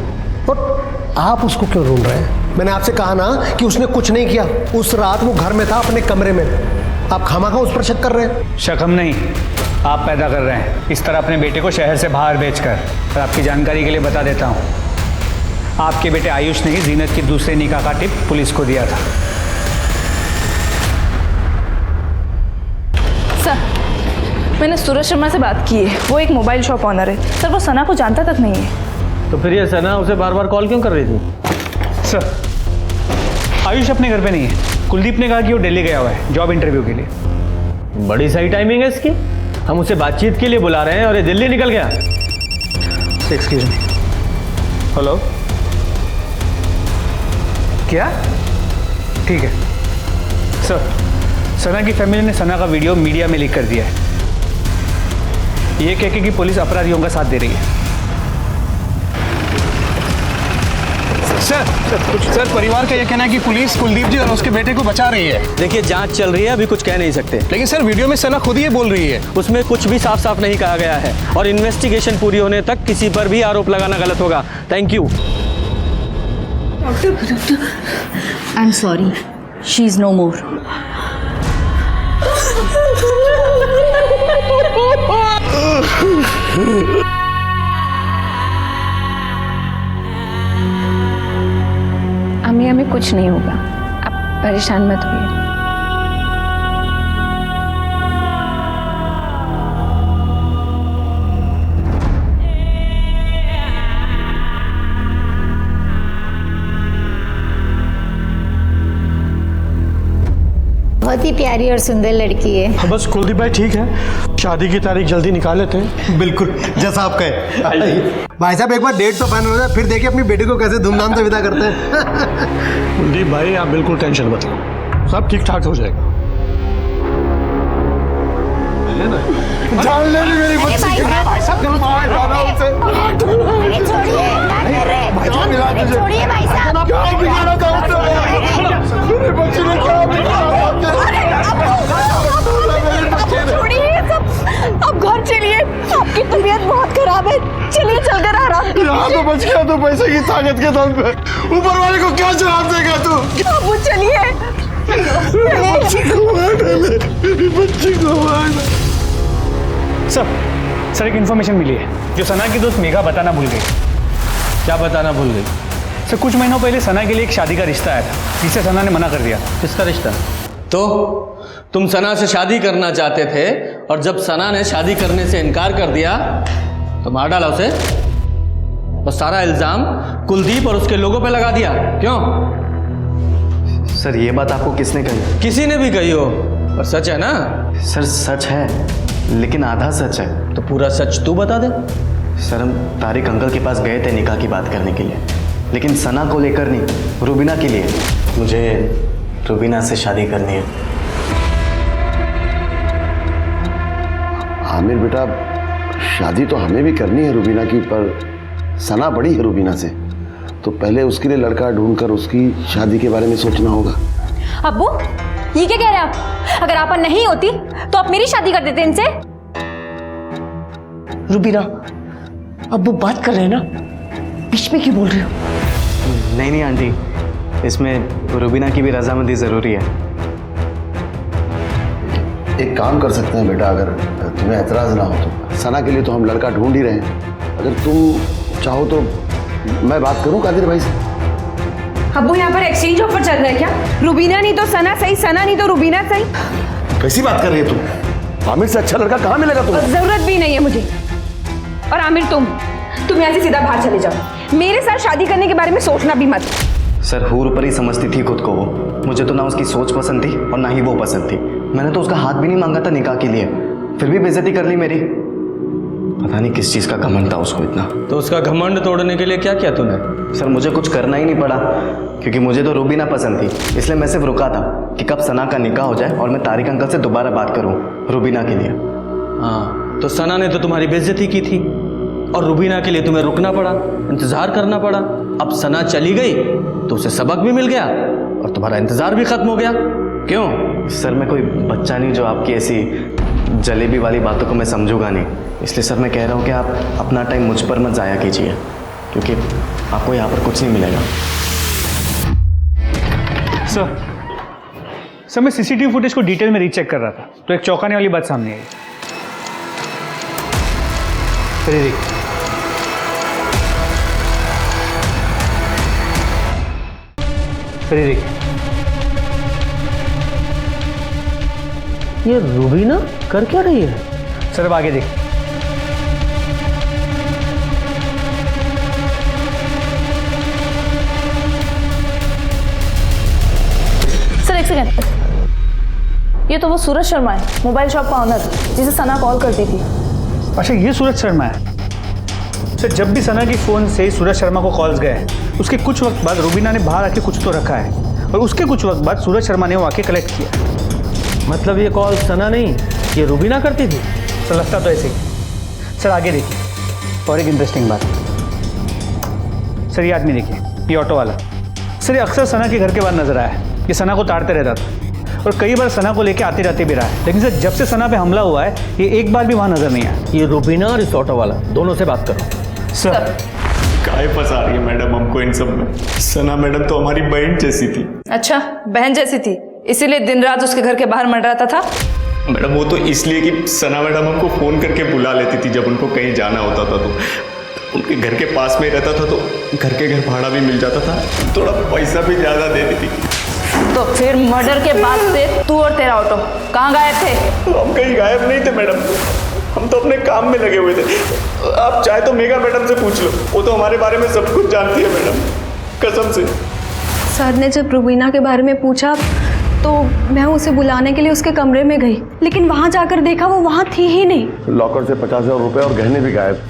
Speaker 9: और आप उसको क्यों ढूंढ रहे हैं? मैंने आपसे कहा ना कि उसने कुछ नहीं किया। उस रात वो घर में था अपने कमरे में। आप खामखा उस पर शक कर रहे हैं।
Speaker 14: शक हम नहीं, आप पैदा कर रहे हैं, इस तरह अपने बेटे को शहर से बाहर भेजकर। और आपकी जानकारी के लिए बता देता हूँ, आपके बेटे आयुष ने ही जीनत की दूसरे निकाह का टिप पुलिस को दिया था।
Speaker 2: सर, मैंने सूरज शर्मा से बात की है, वो एक मोबाइल शॉप ऑनर है। सर, वो सना को जानता तक नहीं है।
Speaker 6: तो फिर ये सना उसे बार बार कॉल क्यों कर रही थी?
Speaker 14: सर, आयुष अपने घर पे नहीं है। कुलदीप ने कहा कि वो दिल्ली गया हुआ है जॉब इंटरव्यू के लिए।
Speaker 6: बड़ी सही टाइमिंग है इसकी। हम उसे बातचीत के लिए बुला रहे हैं और ये दिल्ली निकल गया।
Speaker 14: Excuse me. हेलो, क्या? ठीक है सर, सना की फैमिली ने सना का वीडियो मीडिया में लीक कर दिया है, ये कह के कि पुलिस अपराधियों का साथ दे रही है।
Speaker 10: सर, परिवार का यह कहना है कि पुलिस कुलदीप जी और उसके बेटे को बचा रही है।
Speaker 6: देखिए, जांच चल रही है, अभी कुछ कह नहीं सकते।
Speaker 10: लेकिन सर, वीडियो में सना खुद ये बोल रही है।
Speaker 6: उसमें कुछ भी साफ साफ नहीं कहा गया है, और इन्वेस्टिगेशन पूरी होने तक किसी पर भी आरोप लगाना गलत होगा। Thank you.
Speaker 1: I am sorry, she is no more.
Speaker 2: अम्मी, हमें कुछ नहीं होगा, आप परेशान मत होइए।
Speaker 1: बहुत ही प्यारी और सुंदर लड़की है।
Speaker 10: बस कुलदीप भाई ठीक है, शादी की तारीख जल्दी निकाल लेते हैं।
Speaker 9: बिल्कुल जैसा आप कहे। भाई साहब एक बार डेट तो फाइनल हो जाए, फिर देखिए अपनी बेटी को कैसे धूमधाम से विदा करते हैं।
Speaker 10: कुलदीप भाई आप बिल्कुल टेंशन मत लो, सब ठीक ठाक हो जाएगा।
Speaker 9: जान ले ली मेरी बच्ची की। भाई साहब
Speaker 1: छोड़िए भाई साहब।
Speaker 9: क्या बिगाड़ा था उसने? मेरी बच्ची ने क्या बिगाड़ा?
Speaker 4: छोड़िए सब, अब घर चलिए, आपकी तबीयत बहुत खराब है, चलिए चलकर आराम कीजिए।
Speaker 10: यहाँ तो बच गया तो पैसे की ताकत के दम पे, ऊपर वाले को क्या जवाब देगा तू?
Speaker 4: अब चलिए,
Speaker 10: मेरी बच्ची को मार डाले, मेरी बच्ची को मार डाले।
Speaker 14: सर एक इन्फॉर्मेशन मिली है जो सना की दोस्त मेघा बताना भूल गई।
Speaker 6: क्या बताना भूल गई?
Speaker 14: सर कुछ महीनों पहले सना के लिए एक शादी का रिश्ता आया था, जिसे सना ने मना कर दिया।
Speaker 6: किसका रिश्ता? तो तुम सना से शादी करना चाहते थे और जब सना ने शादी करने से इनकार कर दिया तो मार डाला उसे और सारा इल्जाम कुलदीप और उसके लोगों पे लगा दिया। क्यों?
Speaker 5: सर ये बात आपको किसने कही?
Speaker 6: किसी ने भी कही हो, और सच है ना?
Speaker 5: सर सच है, लेकिन आधा सच है।
Speaker 6: तो पूरा सच तू बता दे।
Speaker 5: सर हम तारिक अंकल के पास गए थे निकाह की बात करने के लिए, लेकिन सना को लेकर नहीं, रुबीना के लिए। मुझे रुबीना से शादी करनी है।
Speaker 7: आमिर बेटा, शादी तो हमें भी करनी है रुबीना की, पर सना बड़ी है रुबीना से, तो पहले उसके लिए लड़का ढूंढकर उसकी शादी के बारे में सोचना होगा।
Speaker 1: अब्बू ये क्या कह रहे हैं आप? अगर आपा नहीं होती तो आप मेरी शादी कर देते इनसे।
Speaker 8: रुबीना, अब वो बात कर रहे हैं ना, बीच में क्यों बोल रहे हो?
Speaker 5: नहीं आंटी, इसमें रुबीना की भी रजामंदी ज़रूरी है।
Speaker 7: एक काम कर सकते हैं बेटा, अगर तुम्हें एतराज़ ना हो तो। सना के लिए तो हम लड़का ढूंढ ही रहे हैं, अगर तुम चाहो तो मैं बात करूं कादिर भाई से।
Speaker 2: अब्बू यहाँ पर एक्सचेंज ऑफर चल रहा है क्या? रुबीना नहीं तो सना सही, सना नहीं तो रुबीना सही।
Speaker 7: कैसी बात कर रही है तुम? आमिर से अच्छा लड़का कहाँ मिलेगा तुम्हें?
Speaker 2: जरूरत भी नहीं है मुझे। और आमिर तुम यहाँ से सीधा बाहर चले जाओ, मेरे साथ शादी करने के बारे में सोचना भी मत।
Speaker 5: सर हूर पर ही समझती थी खुद को वो। मुझे तो ना उसकी सोच पसंद थी और ना ही वो पसंद थी। मैंने तो उसका हाथ भी नहीं मांगा था निकाह के लिए, फिर भी बेइज्जती कर ली मेरी। पता नहीं किस चीज़ का घमंड था उसको इतना।
Speaker 6: तो उसका घमंड तोड़ने के लिए क्या किया तूने?
Speaker 5: सर मुझे कुछ करना ही नहीं पड़ा, क्योंकि मुझे तो रुबीना पसंद थी, इसलिए मैं सिर्फ रुका था कि कब सना का निकाह हो जाए और मैं तारिक अंकल से दोबारा बात करूं रुबीना के लिए।
Speaker 6: हाँ, तो सना ने तो तुम्हारी बेइज्जती की थी और रुबीना के लिए तुम्हें रुकना पड़ा, इंतज़ार करना पड़ा। अब सना चली गई तो उसे सबक भी मिल गया और तुम्हारा इंतज़ार भी ख़त्म हो गया। क्यों?
Speaker 5: सर मैं कोई बच्चा नहीं जो आपकी ऐसी जलेबी वाली बातों को मैं समझूंगा नहीं, इसलिए सर मैं कह रहा हूँ कि आप अपना टाइम मुझ पर मत ज़ाया कीजिए, क्योंकि आपको यहाँ पर कुछ नहीं मिलेगा।
Speaker 14: सर मैं सीसीटीवी फुटेज को डिटेल में रीचेक कर रहा था तो एक चौंकाने वाली बात सामने आई।
Speaker 8: ये रुबीना कर क्या रही है?
Speaker 14: सर अब आगे देखिए।
Speaker 2: सर एक सेकंड, ये तो वो सूरज शर्मा है, मोबाइल शॉप का ऑनर, जिसे सना कॉल करती थी।
Speaker 14: अच्छा ये सूरज शर्मा है। सर जब भी सना की फ़ोन से सूरज शर्मा को कॉल्स गए उसके कुछ वक्त बाद रुबीना ने बाहर आके कुछ तो रखा है और उसके कुछ वक्त बाद सूरज शर्मा ने वो आके कलेक्ट किया।
Speaker 8: मतलब ये कॉल सना नहीं, ये रुबीना करती थी?
Speaker 14: सर लगता तो ऐसे ही। सर आगे देखिए और एक इंटरेस्टिंग बात। सर ये आदमी देखिए, ये ऑटो वाला। सर ये अक्सर सना के घर के बाहर नजर आया है। ये सना को ताड़ते रहता था और कई बार सना को लेके आते जाते भी रहा है, लेकिन सर जब से सना पे हमला हुआ है ये एक बार भी वहाँ नजर नहीं आया।
Speaker 8: ये रुबीना और इस ऑटो वाला दोनों से बात करो।
Speaker 14: सर
Speaker 3: काहे फंसा रही है मैडम हमको इन सब में? सना मैडम तो हमारी बहन जैसी थी।
Speaker 2: अच्छा बहन जैसी थी, इसीलिए दिन रात उसके घर के बाहर मंडराता था?
Speaker 3: मैडम वो तो इसलिए कि सना मैडम हमको फ़ोन करके बुला लेती थी जब उनको कहीं जाना होता था, तो उनके घर के पास में रहता था तो घर के घर भाड़ा भी मिल जाता था, थोड़ा पैसा भी ज़्यादा दे देती थी।
Speaker 2: तो फिर मर्डर के बाद से तू और तेरा ऑटो कहाँ गायब थे?
Speaker 3: हम कहीं गायब नहीं थे मैडम, हम तो अपने काम में लगे हुए थे। आप चाहे तो मेघा मैडम से पूछ लो, वो तो हमारे बारे में सब कुछ जानती है मैडम, कसम से।
Speaker 4: सर ने जब रुबीना के बारे में पूछा तो मैं उसे बुलाने के लिए उसके कमरे में गई, लेकिन वहाँ जाकर देखा वो वहाँ थी ही नहीं।
Speaker 7: लॉकर से 50,000 रुपए और गहने भी गायब।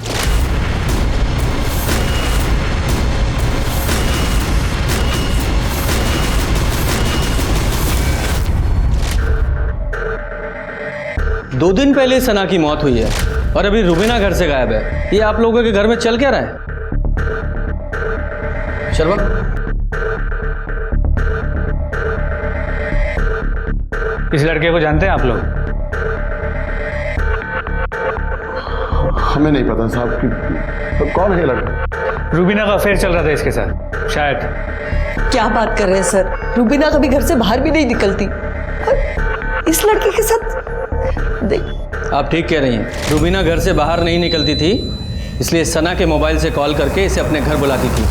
Speaker 6: दो दिन पहले सना की मौत हुई है और अभी रुबीना घर से गायब है। ये आप लोगों के घर में चल क्या रहा है? शर्मा,
Speaker 14: इस लड़के को जानते हैं आप लोग?
Speaker 7: हमें नहीं पता साहब कि तो कौन है लड़का।
Speaker 14: रुबीना का अफेयर चल रहा था इसके साथ शायद।
Speaker 8: क्या बात कर रहे हैं सर, रुबीना कभी घर से बाहर भी नहीं निकलती और इस लड़के के साथ
Speaker 6: आप ठीक कह रही हैं। रुबीना घर से बाहर नहीं निकलती थी, इसलिए सना के मोबाइल से कॉल करके इसे अपने घर बुलाती थी।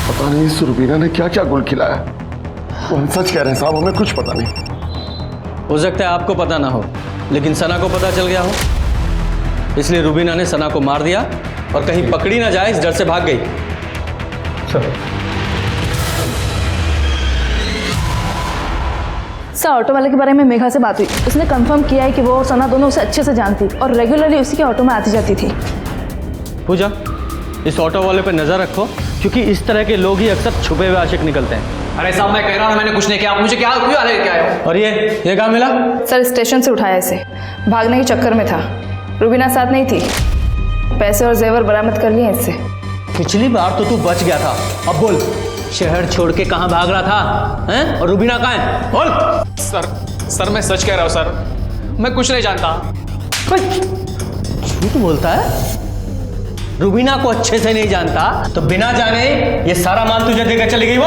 Speaker 7: पता नहीं इस रुबीना ने क्या क्या गुल खिलाया। वो हम सच कह रहे हैं साहब, हमें कुछ पता नहीं।
Speaker 6: हो सकता है आपको पता ना हो, लेकिन सना को पता चल गया हो, इसलिए रुबीना ने सना को मार दिया और कहीं पकड़ी ना जाए इस डर से भाग गई।
Speaker 2: सर, ऑटो वाले के बारे में मेघा से बात हुई। उसने कंफर्म किया है कि वो और सना दोनों उसे अच्छे से जानती और रेगुलरली उसी के ऑटो में आती जाती थी।
Speaker 6: पूजा, इस ऑटो वाले पे नजर रखो, क्योंकि इस तरह के लोग ही अक्सर छुपे हुए आशिक निकलते हैं।
Speaker 15: अरे साहब, मैं कह रहा हूँ मैंने कुछ नहीं किया, मुझे क्या क्यों क्या आया?
Speaker 6: और ये कहाँ मिला?
Speaker 2: सर, स्टेशन से उठाया इसे, भागने के चक्कर में था। रुबीना साथ नहीं थी। पैसे और जेवर बरामद कर लिए इससे।
Speaker 6: पिछली बार तो तू बच गया था, अब बोल शहर छोड़ के कहाँ भाग रहा था हैं? और रुबीना कहाँ है? बोल।
Speaker 15: सर मैं सच कह रहा हूँ सर, मैं कुछ नहीं जानता।
Speaker 6: झूठ बोलता है? रुबीना को अच्छे से नहीं जानता तो बिना जाने ये सारा माल तुझे देकर चली गई?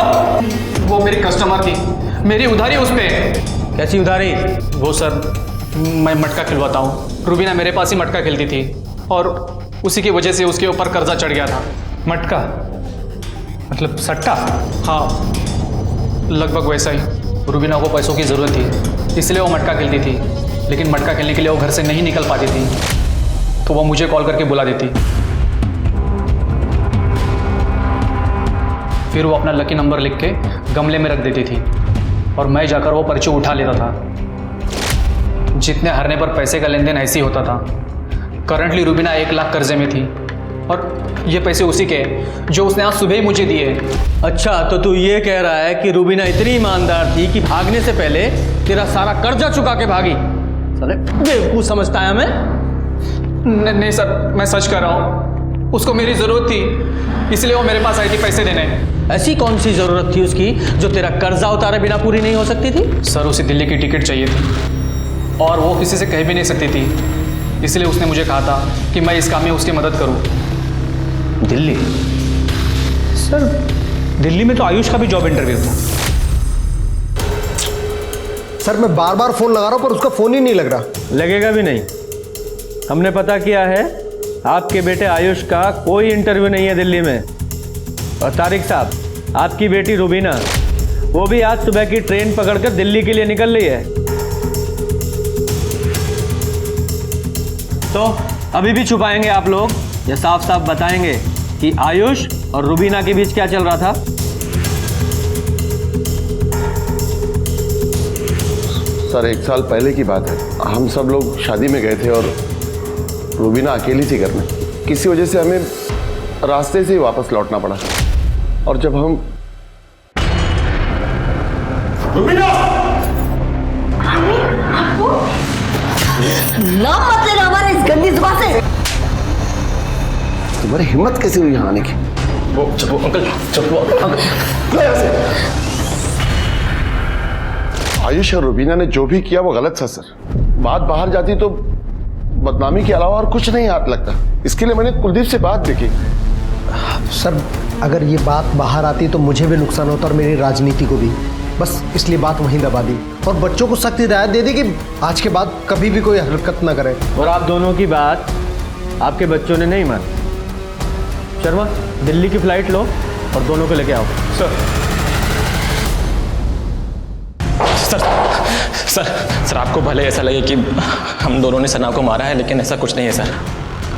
Speaker 15: वो मेरी कस्टमर थी, मेरी उधारी उस पे।
Speaker 6: कैसी उधारी?
Speaker 15: वो सर, मैं मटका खिलवाता हूँ। रुबीना मेरे पास ही मटका खेलती थी और उसी की वजह से उसके ऊपर कर्जा चढ़ गया था।
Speaker 14: मटका मतलब सट्टा?
Speaker 15: हाँ, लगभग वैसा ही। रुबीना को पैसों की ज़रूरत थी, इसलिए वो मटका खेलती थी, लेकिन मटका खेलने के लिए वो घर से नहीं निकल पाती थी, तो वो मुझे कॉल करके बुला देती। फिर वो अपना लकी नंबर लिख के गमले में रख देती थी और मैं जाकर वो पर्ची उठा लेता था। जितने हारने पर पैसे का लेन देन ऐसे ही होता था। करंटली रुबीना 1 लाख कर्जे में थी और ये पैसे उसी के जो उसने आज सुबह ही मुझे दिए।
Speaker 6: अच्छा, तो तू ये कह रहा है कि रुबीना इतनी ईमानदार थी कि भागने से पहले तेरा सारा कर्जा चुका के भागी? साले बेवकूफ समझता है हमें?
Speaker 15: नहीं सर, मैं सच कह रहा हूँ। उसको मेरी ज़रूरत थी, इसलिए वो मेरे पास आई थी पैसे देने।
Speaker 6: ऐसी कौन सी ज़रूरत थी उसकी जो तेरा कर्जा उतारे बिना पूरी नहीं हो सकती थी?
Speaker 15: सर, उसे दिल्ली की टिकट चाहिए थी और वो किसी से कह भी नहीं सकती थी, इसलिए उसने मुझे कहा था कि मैं इस काम में उसकी मदद करूं।
Speaker 14: दिल्ली? सर, दिल्ली में तो आयुष का भी जॉब इंटरव्यू था।
Speaker 9: सर, मैं बार बार फोन लगा रहा हूं पर उसका फोन ही नहीं लग रहा।
Speaker 6: लगेगा भी नहीं। हमने पता किया है, आपके बेटे आयुष का कोई इंटरव्यू नहीं है दिल्ली में। और तारिक साहब, आपकी बेटी रुबीना, वो भी आज सुबह की ट्रेन पकड़कर दिल्ली के लिए निकल रही है। तो अभी भी छुपाएंगे आप लोग या साफ साफ बताएंगे कि आयुष और रुबीना के बीच क्या चल रहा था?
Speaker 7: सर, 1 साल पहले की बात है। हम सब लोग शादी में गए थे और रुबीना अकेली थी घर में। किसी वजह से हमें रास्ते से ही वापस लौटना पड़ा और जब हम
Speaker 8: रुबीना! नाम मत लेना हमारे इस गंदी जुबान से।
Speaker 7: तुम्हारी हिम्मत कैसे हुई यहाँ आने की?
Speaker 15: वो अंकल,
Speaker 7: आयुष और रुबीना ने जो भी किया वो गलत था सर। बात बाहर जाती तो बदनामी के अलावा और कुछ नहीं हाथ लगता। इसके लिए मैंने कुलदीप से बात भी की।
Speaker 9: सर, अगर ये बात बाहर आती तो मुझे भी नुकसान होता और मेरी राजनीति को भी। बस इसलिए बात वहीं दबा दी और बच्चों को सख्त हिदायत दे दी कि आज के बाद कभी भी कोई हरकत ना करें।
Speaker 6: और आप दोनों की बात आपके बच्चों ने नहीं मानी। शर्मा, दिल्ली की फ्लाइट लो और दोनों को लेके आओ।
Speaker 15: सर, आपको भले ऐसा लगे कि हम दोनों ने सना को मारा है, लेकिन ऐसा कुछ नहीं है सर।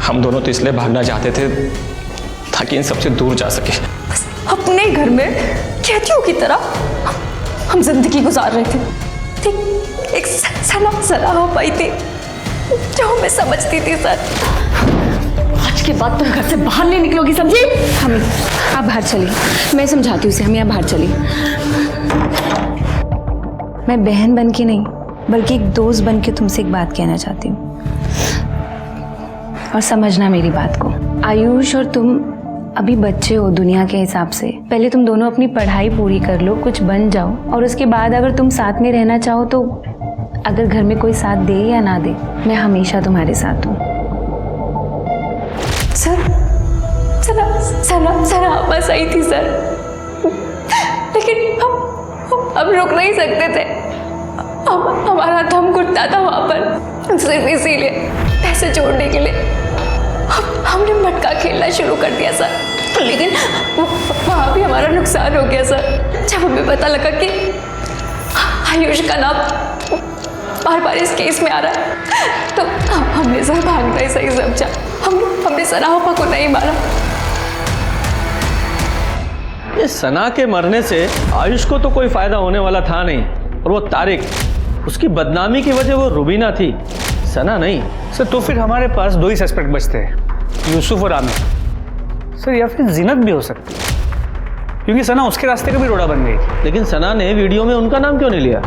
Speaker 15: हम दोनों तो इसलिए भागना चाहते थे ताकि इन सबसे दूर जा सके।
Speaker 4: अपने घर में कैदियों की तरह हम जिंदगी गुजार रहे थे, ठीक एक सना हो पाई थी जो हमें समझती थी सर। आज के बाद तुम घर से बाहर नहीं निकलोगी, समझी?
Speaker 1: हमें आप बाहर चलिए, मैं समझाती हूँ उसे। हमें आप बाहर चलिए। मैं बहन बन के नहीं बल्कि एक दोस्त बन के तुमसे एक बात कहना चाहती हूँ, और समझना मेरी बात को। आयुष और तुम अभी बच्चे हो दुनिया के हिसाब से। पहले तुम दोनों अपनी पढ़ाई पूरी कर लो, कुछ बन जाओ, और उसके बाद अगर तुम साथ में रहना चाहो तो अगर घर में कोई साथ दे या ना दे, मैं हमेशा तुम्हारे साथ हूँ।
Speaker 4: सना बस आई थी सर, लेकिन हम रुक नहीं सकते थे। हमारा दम घुटता था वहाँ पर, सिर्फ इसीलिए पैसे जोड़ने के लिए हमने मटका खेलना शुरू कर दिया सर। लेकिन वहाँ भी हमारा नुकसान हो गया सर। जब हमें पता लगा कि आयुष का नाम बार बार इस केस में आ रहा है, तो हमने सर भागना ही सही समझा। हमने सना पापा को नहीं मारा।
Speaker 6: ये सना के मरने से आयुष को तो कोई फायदा होने वाला था नहीं, और वो तारिक, उसकी बदनामी की वजह वो रुबीना थी, सना नहीं।
Speaker 14: सर तो फिर हमारे पास दो ही सस्पेक्ट बचते हैं, यूसुफ और आमिर सर, या फिर जीनत भी हो सकती है, क्योंकि सना उसके रास्ते का भी रोड़ा बन गई थी।
Speaker 6: लेकिन सना ने वीडियो में उनका नाम क्यों नहीं लिया?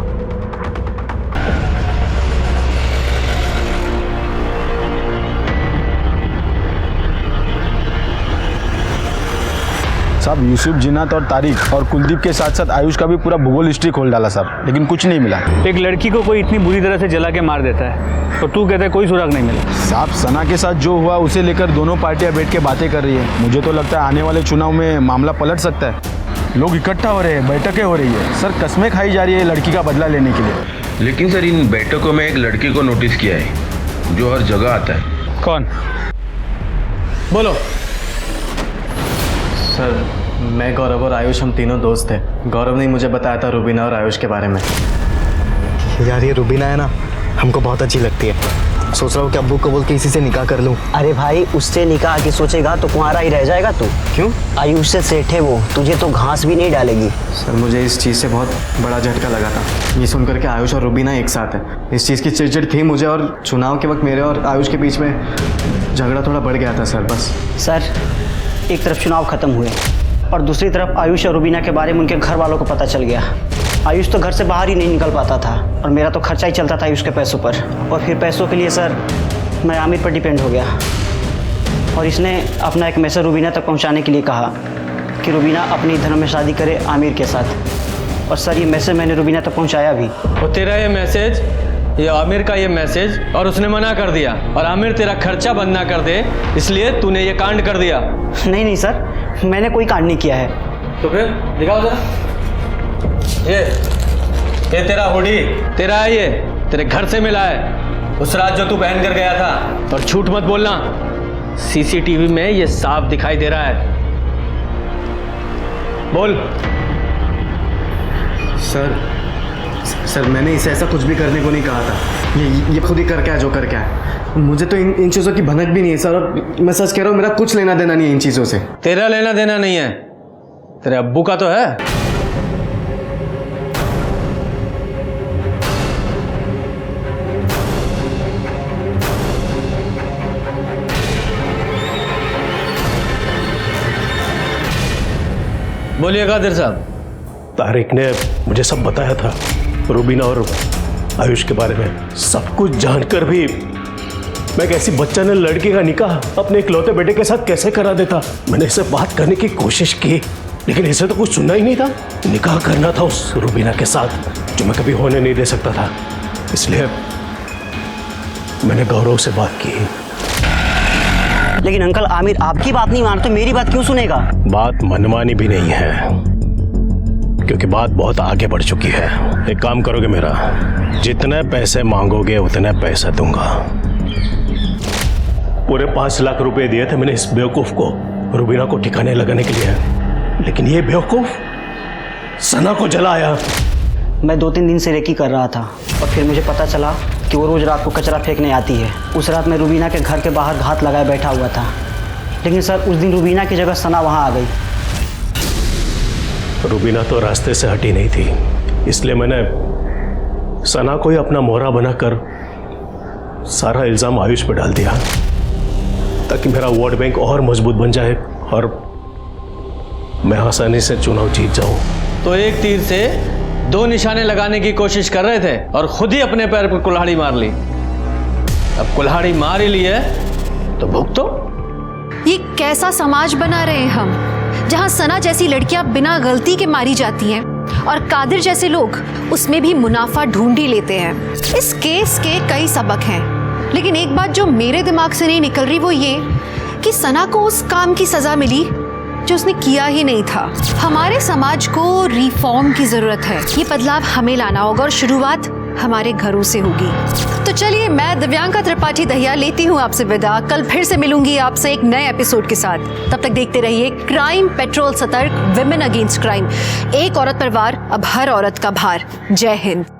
Speaker 13: साहब यूसुफ, जिन्नत और तारिक और कुलदीप के साथ साथ आयुष का भी पूरा भूगोल हिस्ट्री खोल डाला साहब, लेकिन कुछ नहीं मिला।
Speaker 14: एक लड़की को कोई इतनी बुरी तरह से जला के मार देता है, तो तू कहता है कोई सुराग नहीं मिला।
Speaker 13: साहब सना के साथ जो हुआ उसे लेकर दोनों पार्टियां बैठ के बातें कर रही है। मुझे तो लगता है आने वाले चुनाव में मामला पलट सकता है। लोग इकट्ठा हो रहे हैं, बैठकें हो रही है सर, कस्में खाई जा रही है लड़की का बदला लेने के लिए।
Speaker 12: लेकिन सर इन बैठकों में एक लड़की को नोटिस किया है जो हर जगह आता है।
Speaker 14: कौन?
Speaker 6: बोलो।
Speaker 5: सर मैं, गौरव और आयुष हम तीनों दोस्त थे। गौरव ने मुझे बताया था रुबीना और आयुष के बारे में।
Speaker 13: यार ये रुबीना है ना, हमको बहुत अच्छी लगती है। सोच रहा हूँ कि अब्बू को बोल के इसी से निकाह कर लूँ।
Speaker 16: अरे भाई उससे निकाह की सोचेगा तो कुंवारा ही रह जाएगा तू।
Speaker 5: क्यों?
Speaker 16: आयुष से सेठ है वो, तुझे तो घास भी नहीं डालेगी।
Speaker 5: सर मुझे इस चीज़ से बहुत बड़ा झटका लगा था, ये सुनकर के आयुष और रुबीना एक साथ है। इस चीज़ की चिड़चिड़ थी मुझे, और चुनाव के वक्त मेरे और आयुष के बीच में झगड़ा थोड़ा बढ़ गया था सर, बस।
Speaker 16: सर एक तरफ चुनाव खत्म हुए और दूसरी तरफ आयुष और रुबीना के बारे में उनके घर वालों को पता चल गया। आयुष तो घर से बाहर ही नहीं निकल पाता था, और मेरा तो खर्चा ही चलता था आयुष के पैसों पर। और फिर पैसों के लिए सर मैं आमिर पर डिपेंड हो गया, और इसने अपना एक मैसेज रुबीना तक पहुंचाने के लिए कहा कि रुबीना अपनी धर्म में शादी करे आमिर के साथ। और सर ये मैसेज मैंने रुबीना तक पहुंचाया भी।
Speaker 6: और तेरा ये मैसेज, ये आमिर का ये मैसेज, और उसने मना कर दिया, और आमिर तेरा खर्चा बंद ना कर दे इसलिए तूने ये कांड कर दिया।
Speaker 16: नहीं सर, मैंने कोई कांड नहीं किया है।
Speaker 6: तो फिर दिखाओ जरा। ये तेरा हुडी तेरा है, ये तेरे घर से मिला है उस रात जो तू पहन कर गया था। और झूठ मत बोलना, सीसीटीवी में ये साफ दिखाई दे रहा है। बोल।
Speaker 5: सर मैंने इसे ऐसा कुछ भी करने को नहीं कहा था। ये खुद ही कर क्या जो कर क्या है। मुझे तो इन चीज़ों की भनक भी नहीं है सर, और मैं सच कह रहा हूँ, मेरा कुछ लेना देना नहीं है इन चीज़ों से।
Speaker 6: तेरा लेना देना नहीं है, तेरे अब्बू का तो है। बोलिए कादिर साहब।
Speaker 10: तारिक ने मुझे सब बताया था, रुबीना और आयुष के बारे में। सब कुछ जानकर भी मैं एक ऐसी बच्चा ने लड़की का निकाह अपने इकलौते बेटे के साथ कैसे करा देता। मैंने इससे बात करने की कोशिश की, लेकिन इसे तो कुछ सुनना ही नहीं था। निकाह करना था उस रुबीना के साथ जो मैं कभी होने नहीं दे सकता था, इसलिए मैंने गौरव से बात की।
Speaker 16: लेकिन अंकल आमिर आपकी बात नहीं मान तो मेरी बात क्यों सुनेगा?
Speaker 10: बात मनमानी भी नहीं है, क्योंकि बात बहुत आगे बढ़ चुकी है। एक काम करोगे मेरा, जितने पैसे मांगोगे उतने पैसे दूंगा। पूरे 5 लाख रुपए दिए थे मैंने इस बेवकूफ को रुबीना को ठिकाने लगाने के लिए, लेकिन ये बेवकूफ सना को जलाया।
Speaker 16: मैं 2-3 दिन से रेकी कर रहा था, और फिर मुझे पता चला कि वो रोज रात को कचरा फेंकने आती है। उस रात मैं रुबीना के घर के बाहर घात लगाए बैठा हुआ था, लेकिन सर उस दिन रुबीना की जगह सना वहाँ आ गई।
Speaker 10: रुबीना तो रास्ते से हटी नहीं थी, इसलिए मैंने सना को ही अपना मोहरा बनाकर सारा इल्ज़ाम आयुष पर डाल दिया, ताकि मेरा वोट बैंक और मजबूत बन जाए और मैं आसानी से चुनाव जीत जाऊं।
Speaker 6: तो एक तीर से दो निशाने लगाने की कोशिश कर रहे थे और खुद ही अपने पैर पर कुल्हाड़ी मार ली। अब कुल्हाड़ी मार ही ली है तो भुगतो।
Speaker 17: ये कैसा समाज बना रहे हैं हम, जहां सना जैसी लड़कियां बिना गलती के मारी जाती हैं और कादिर जैसे लोग उसमें भी मुनाफा ढूंढ ही लेते हैं। इस केस के कई सबक हैं, लेकिन एक बात जो मेरे दिमाग से नहीं निकल रही वो ये कि सना को उस काम की सजा मिली जो उसने किया ही नहीं था। हमारे समाज को रिफॉर्म की जरूरत है। ये बदलाव हमें लाना होगा और शुरुआत हमारे घरों से होगी। तो चलिए, मैं दिव्यांका त्रिपाठी दहिया लेती हूँ आपसे विदा। कल फिर से मिलूंगी आपसे एक नए एपिसोड के साथ। तब तक देखते रहिए क्राइम पेट्रोल, सतर्क, विमेन अगेंस्ट क्राइम। एक औरत पर वार, अब हर औरत का भार। जय हिंद।